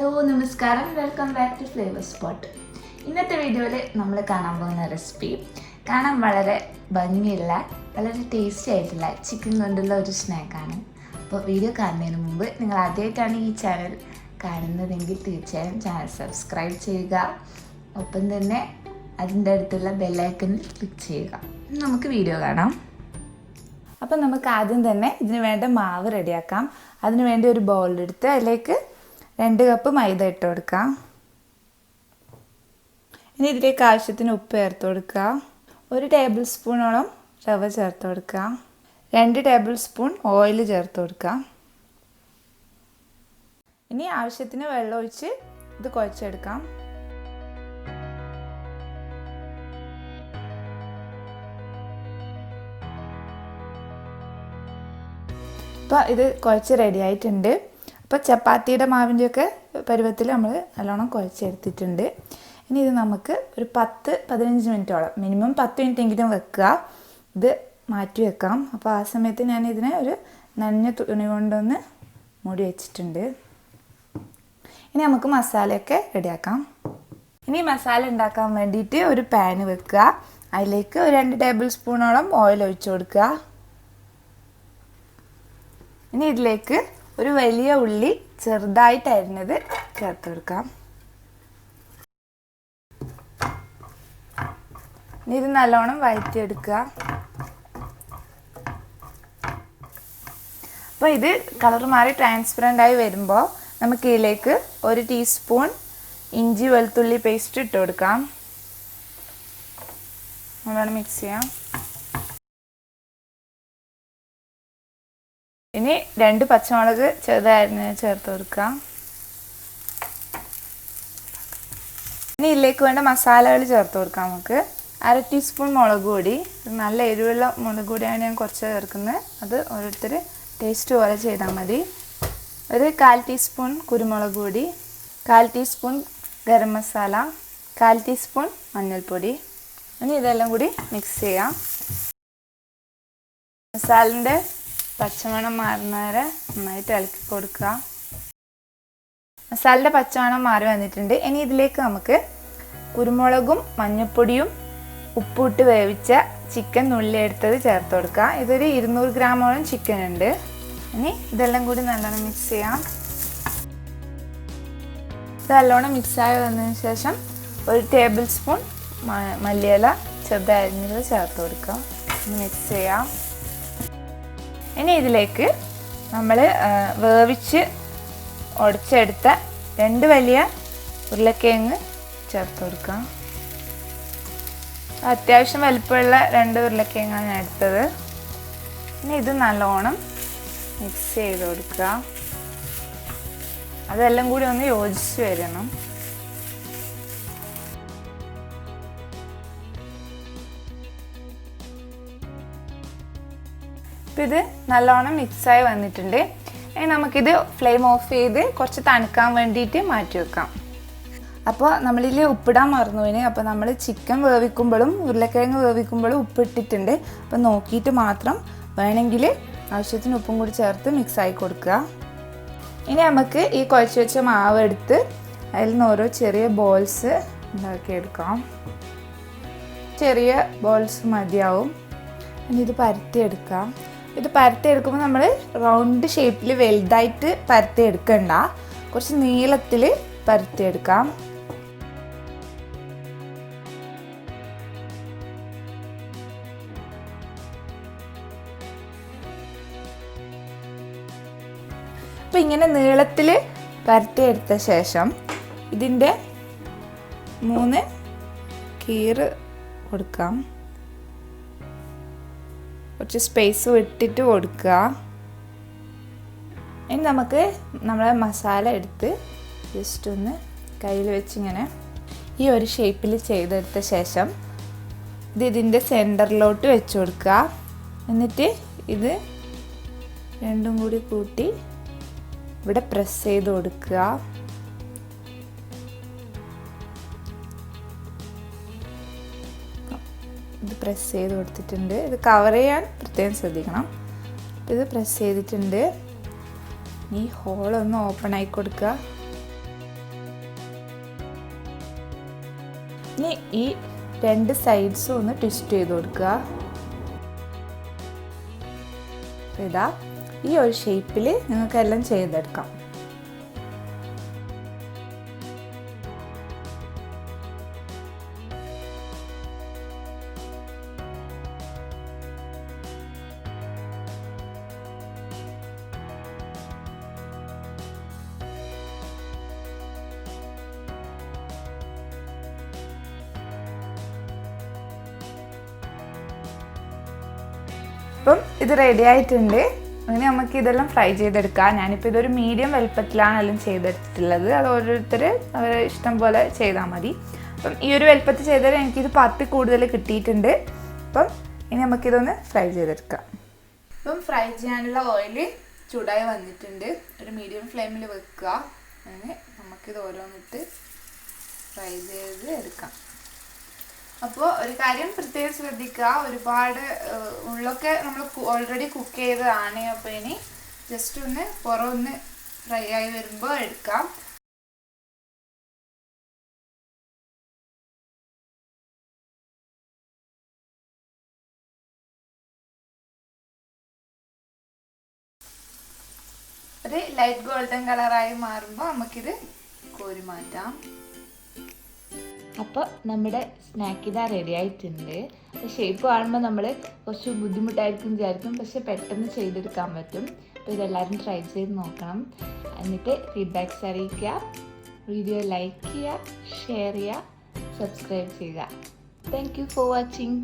Hello നമസ്കാരം, welcome back to flavour spot. ഇന്നത്തെ വീഡിയോയിൽ നമ്മൾ കാണാൻ പോകുന്ന റെസിപ്പി കാണാൻ വളരെ ഭംഗിയുള്ള വളരെ ടേസ്റ്റി ആയിട്ടുള്ള ചിക്കൻ കൊണ്ടുള്ള ഒരു സ്നാക്കാണ്. അപ്പോൾ വീഡിയോ കാണുന്നതിന് മുമ്പ് നിങ്ങൾ ആദ്യമായിട്ടാണ് ഈ ചാനൽ കാണുന്നതെങ്കിൽ തീർച്ചയായും ചാനൽ സബ്സ്ക്രൈബ് ചെയ്യുക. ഒപ്പം തന്നെ അതിൻ്റെ അടുത്തുള്ള ബെല്ലൈക്കണിൽ ക്ലിക്ക് ചെയ്യുക. നമുക്ക് വീഡിയോ കാണാം. അപ്പം നമുക്ക് ആദ്യം തന്നെ ഇതിന് വേണ്ട മാവ് റെഡിയാക്കാം. അതിന് വേണ്ടി ഒരു ബൗളെടുത്ത് അതിലേക്ക് 2 കപ്പ് മൈദ ഇട്ട് കൊടുക്കാം. ഇനി ഇതിലേക്ക് ആവശ്യത്തിന് ഉപ്പ് ചേർത്ത് കൊടുക്കുക. 1 ടേബിൾ സ്പൂണോളം റവ ചേർത്ത് കൊടുക്കുക. 2 ടേബിൾ സ്പൂൺ ഓയിൽ ചേർത്ത് കൊടുക്കുക. ഇനി ആവശ്യത്തിന് വെള്ളം ഒഴിച്ച് ഇത് കുഴച്ചെടുക്കാം. ഇപ്പോൾ ഇത് കുഴച്ച് റെഡി ആയിട്ടുണ്ട്. അപ്പോൾ ചപ്പാത്തിയുടെ മാവിൻ്റെയൊക്കെ പരുവത്തിൽ നമ്മൾ നല്ലോണം കുഴച്ചെടുത്തിട്ടുണ്ട്. ഇനി ഇത് നമുക്ക് ഒരു 10-15 മിനിറ്റോളം, മിനിമം 10 മിനിറ്റെങ്കിലും വെക്കുക. ഇത് മാറ്റി വെക്കാം. അപ്പോൾ ആ സമയത്ത് ഞാൻ ഇതിനെ ഒരു നനഞ്ഞ തുണി കൊണ്ടൊന്ന് മൂടി വെച്ചിട്ടുണ്ട്. ഇനി നമുക്ക് മസാലയൊക്കെ റെഡിയാക്കാം. ഇനി മസാല ഉണ്ടാക്കാൻ വേണ്ടിയിട്ട് ഒരു പാന് വെക്കുക. അതിലേക്ക് ഒരു 2 ടേബിൾ സ്പൂണോളം ഓയിൽ ഒഴിച്ചു കൊടുക്കുക. ഇനി ഇതിലേക്ക് ഒരു വലിയ ഉള്ളി ചെറുതായിട്ട് അരിഞ്ഞത് ചേർത്ത് കൊടുക്കാം. ഇനി ഇത് നല്ലോണം വഴറ്റിയെടുക്കുക. അപ്പോൾ ഇത് കളർ മാറി ട്രാൻസ്പെറൻ്റ് ആയി വരുമ്പോൾ നമുക്ക് ഇതിലേക്ക് 1 ടീസ്പൂൺ ഇഞ്ചി വെളുത്തുള്ളി പേസ്റ്റ് ഇട്ട് കൊടുക്കാം. നല്ലോണം മിക്സ് ചെയ്യാം. ഇനി 2 പച്ചമുളക് ചെറുതായിരുന്നു ചേർത്ത് കൊടുക്കാം. ഇനി ഇതിലേക്ക് വേണ്ട മസാലകൾ ചേർത്ത് കൊടുക്കാം. നമുക്ക് 1/2 ടീസ്പൂൺ മുളക് പൊടി, നല്ല എരിവുള്ള മുളക് പൊടിയാണ് ഞാൻ കുറച്ച് ചേർക്കുന്നത്. അത് ഓരോരുത്തർ ടേസ്റ്റ് പോലെ ചെയ്താൽ മതി. ഒരു 1/4 ടീസ്പൂൺ കുരുമുളക് പൊടി, 1/4 ടീസ്പൂൺ ഗരം മസാല, 1/4 ടീസ്പൂൺ മഞ്ഞൾപ്പൊടി. ഇനി ഇതെല്ലാം കൂടി മിക്സ് ചെയ്യാം. മസാലൻ്റെ പച്ചമണം മാറുന്ന വരെ നന്നായിട്ട് ഇളക്കി കൊടുക്കുക. മസാലയുടെ പച്ചമണം മാറി വന്നിട്ടുണ്ട്. ഇനി ഇതിലേക്ക് നമുക്ക് കുരുമുളകും മഞ്ഞൾപ്പൊടിയും ഉപ്പിട്ട് വേവിച്ച ചിക്കൻ നുള്ളിയെടുത്തത് ചേർത്ത് കൊടുക്കുക. ഇതൊരു 200 ഗ്രാമോളം ചിക്കൻ ഉണ്ട്. ഇനി ഇതെല്ലാം കൂടി നല്ലോണം മിക്സ് ചെയ്യാം. ഇത് നല്ലോണം മിക്സായി വന്നതിന് ശേഷം 1 ടേബിൾ സ്പൂൺ മല്ലിയില ചെറുതായി അരിഞ്ഞത് ചേർത്ത് കൊടുക്കുക. മിക്സ് ചെയ്യാം. ഇനി ഇതിലേക്ക് നമ്മൾ വേവിച്ച് ഉടച്ചെടുത്ത 2 വലിയ ഉരുളക്കിഴങ്ങ് ചേർത്ത് കൊടുക്കാം. അത്യാവശ്യം വലിപ്പമുള്ള 2 ഉരുളക്കിഴങ്ങാണ് ഞാൻ എടുത്തത്. ഇനി ഇത് നല്ലോണം മിക്സ് ചെയ്ത് കൊടുക്കുക. അതെല്ലാം കൂടി ഒന്ന് യോജിച്ച് വരണം. ഇപ്പം ഇത് നല്ലോണം മിക്സായി വന്നിട്ടുണ്ട്. ഇനി നമുക്കിത് ഫ്ലെയിം ഓഫ് ചെയ്ത് കുറച്ച് തണുക്കാൻ വേണ്ടിയിട്ട് മാറ്റി വെക്കാം. അപ്പോൾ നമ്മളിൽ ഉപ്പിടാൻ മറന്നുപോയിന്. അപ്പോൾ നമ്മൾ ചിക്കൻ വേവിക്കുമ്പോഴും ഉരുളക്കിഴങ്ങ് വേവിക്കുമ്പോഴും ഉപ്പിട്ടിട്ടുണ്ട്. അപ്പോൾ നോക്കിയിട്ട് മാത്രം വേണമെങ്കിൽ ആവശ്യത്തിന് ഉപ്പും കൂടി ചേർത്ത് മിക്സായി കൊടുക്കുക. ഇനി നമുക്ക് ഈ കുഴച്ച് വെച്ച മാവ് എടുത്ത് അതിൽ നിന്ന് ഓരോ ചെറിയ ബോൾസ് ഉണ്ടാക്കിയെടുക്കാം. ചെറിയ ബോൾസ് മതിയാവും. ഇനി ഇത് പരത്തിയെടുക്കാം. ഇത് പരത്തിയെടുക്കുമ്പോൾ നമ്മൾ റൗണ്ട് ഷേപ്പിൽ വലുതായിട്ട് പരത്തിയെടുക്കണ്ട, കുറച്ച് നീളത്തിൽ പരത്തിയെടുക്കാം. അപ്പം ഇങ്ങനെ നീളത്തിൽ പരത്തിയെടുത്ത ശേഷം ഇതിൻ്റെ 3 കീറ് കൊടുക്കാം. കുറച്ച് സ്പേസ് വിട്ടിട്ട് കൊടുക്കുക. ഇനി നമുക്ക് നമ്മളെ മസാല എടുത്ത് ജസ്റ്റ് ഒന്ന് കയ്യിൽ വെച്ച് ഇങ്ങനെ ഈ ഒരു ഷേപ്പിൽ ചെയ്തെടുത്ത ശേഷം ഇതിൻ്റെ സെൻറ്ററിലോട്ട് വെച്ച് കൊടുക്കുക. എന്നിട്ട് ഇത് രണ്ടും കൂടി കൂട്ടി ഇവിടെ പ്രസ് ചെയ്ത് കൊടുക്കുക. ഇത് പ്രസ് ചെയ്ത് കൊടുത്തിട്ടുണ്ട്. ഇത് കവർ ചെയ്യാൻ പ്രത്യേകം ശ്രദ്ധിക്കണം. ഇത് പ്രസ് ചെയ്തിട്ടുണ്ട്. ഈ ഹോളൊന്ന് ഓപ്പൺ ആയി കൊടുക്കുക. ഇനി ഈ 2 സൈഡ്സും ഒന്ന് ട്വിസ്റ്റ് ചെയ്ത് കൊടുക്കുക. ഇതാ ഈ ഒരു ഷേപ്പിൽ നിങ്ങൾക്കെല്ലാം ചെയ്തെടുക്കാം. അപ്പം ഇത് റെഡി ആയിട്ടുണ്ട്. അങ്ങനെ നമുക്ക് ഇതെല്ലാം ഫ്രൈ ചെയ്തെടുക്കാം. ഞാനിപ്പോൾ ഇതൊരു മീഡിയം വലുപ്പത്തിലാണ് എല്ലാം ചെയ്തെടുത്തിട്ടുള്ളത്. അത് ഓരോരുത്തർ അവരെ ഇഷ്ടം പോലെ ചെയ്താൽ മതി. അപ്പം ഈ ഒരു വലുപ്പത്തിൽ ചെയ്താൽ എനിക്കിത് 10 കൂടുതൽ കിട്ടിയിട്ടുണ്ട്. അപ്പം ഇനി നമുക്കിതൊന്ന് ഫ്രൈ ചെയ്തെടുക്കാം. അപ്പം ഫ്രൈ ചെയ്യാനുള്ള ഓയിൽ ചൂടായി വന്നിട്ടുണ്ട്. ഒരു മീഡിയം ഫ്ലെയിമിൽ വെക്കുക. അങ്ങനെ നമുക്കിത് ഓരോന്നിട്ട് ഫ്രൈ ചെയ്ത് എടുക്കാം. അപ്പോൾ ഒരു കാര്യം പ്രത്യേകം ശ്രദ്ധിക്കുക, ഒരുപാട് ഉള്ളൊക്കെ നമ്മൾ ഓൾറെഡി കുക്ക് ചെയ്തതാണ്. അപ്പോൾ ഇനി ജസ്റ്റ് ഒന്ന് പുറമൊന്ന് ഫ്രൈ ആയി വരുമ്പോൾ എടുക്കാം. ഒരു ലൈറ്റ് ഗോൾഡൻ കളറായി മാറുമ്പോൾ നമുക്കിത് കോരി മാറ്റാം. അപ്പോൾ നമ്മുടെ സ്നാക്ക് ഇതാ റെഡി ആയിട്ടുണ്ട്. ഷേപ്പ് കാണുമ്പോൾ നമ്മൾ കുറച്ച് ബുദ്ധിമുട്ടായിരിക്കും വിചാരിക്കും, പക്ഷെ പെട്ടെന്ന് ചെയ്തെടുക്കാൻ പറ്റും. അപ്പോൾ ഇതെല്ലാവരും ട്രൈ ചെയ്ത് നോക്കണം. എന്നിട്ട് ഫീഡ്ബാക്ക്സ് അറിയിക്കുക. വീഡിയോ ലൈക്ക് ചെയ്യുക, ഷെയർ ചെയ്യുക, സബ്സ്ക്രൈബ് ചെയ്യുക. Thank you for watching.